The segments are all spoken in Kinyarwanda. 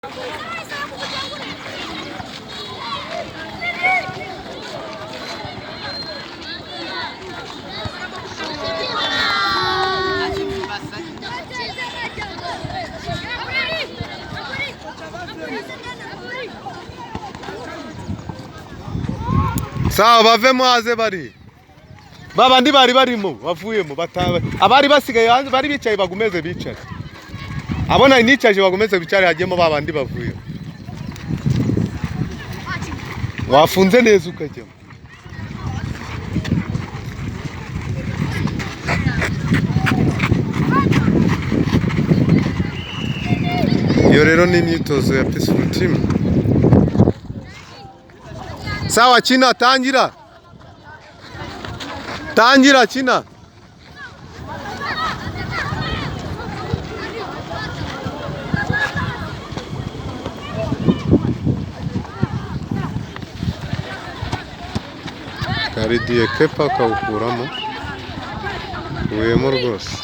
Sawa bavemo haze bari. Babandi bari barimo bavuyemo bataba. Abari basigaye hanze bari bicaye bagumeze bicara. Abona inicaje bagumeze bicare hagemo babandi bavuye. Wafunze neza ukajya. Iyo rero ni imyitozo ya Peaceful Team. Sawa China tangira. Tangira China. Karidiye kepa kawukuramo. Uyemo rwose.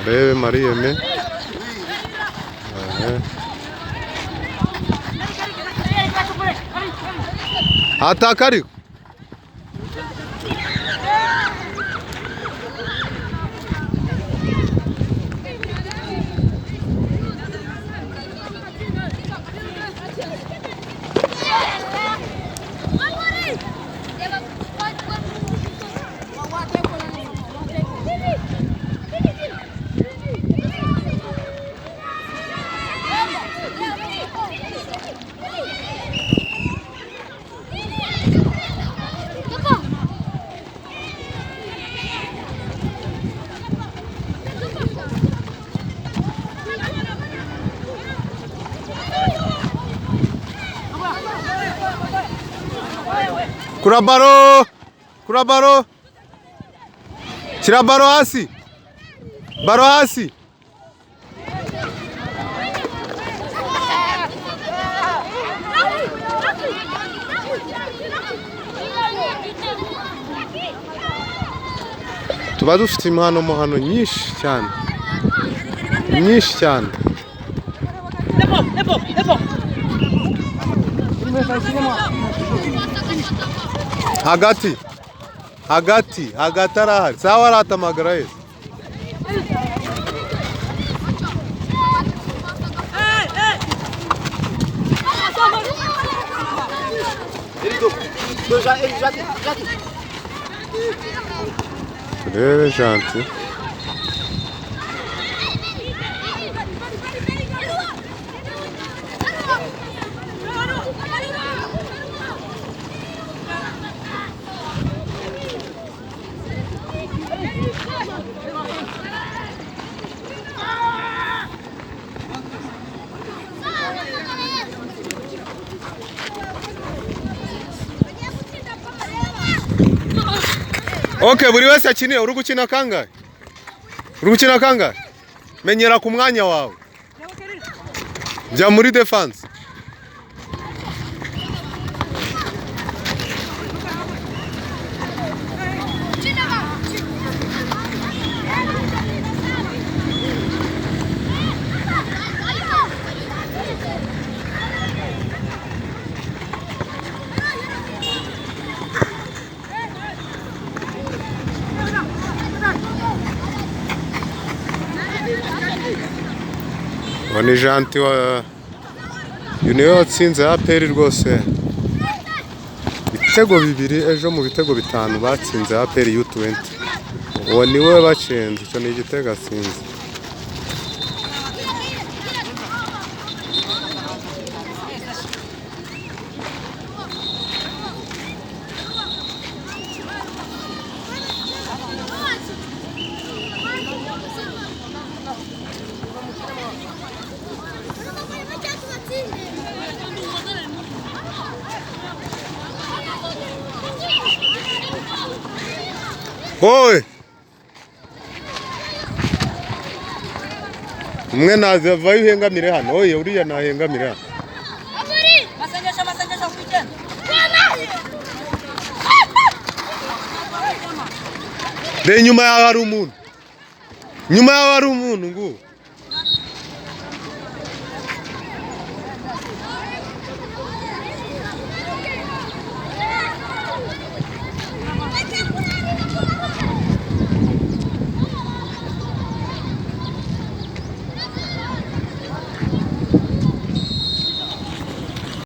Rebe Mariyeme. Atakari. Kurabaro, kurabaro. Kira baro hasi. Baro hasi. Tuba dufite impano mo hano nyinshi cyane. Nyinshi cyane. Hagati arahari. Sawa aratamagara yese. Reba Gentil. Okay, buri wese akinira. Uri gukina kangahe? Uri gukina kangahe? Menyera ku mwanya wawe. Jya muri defense. Ni Gentil wa niwe watsinze APR rwose ibitego bibiri ejo mu bitego bitanu batsinze APR U20. Uwo niwe bacenze, icyo ni igitego atsinze. Hoy! Umwe naze vayo uhengamire hano. Oye uriya nahengamire hano. Masengesho kwijana. De nyuma yawe hari umuntu. Nyuma yawe hari umuntu ngo.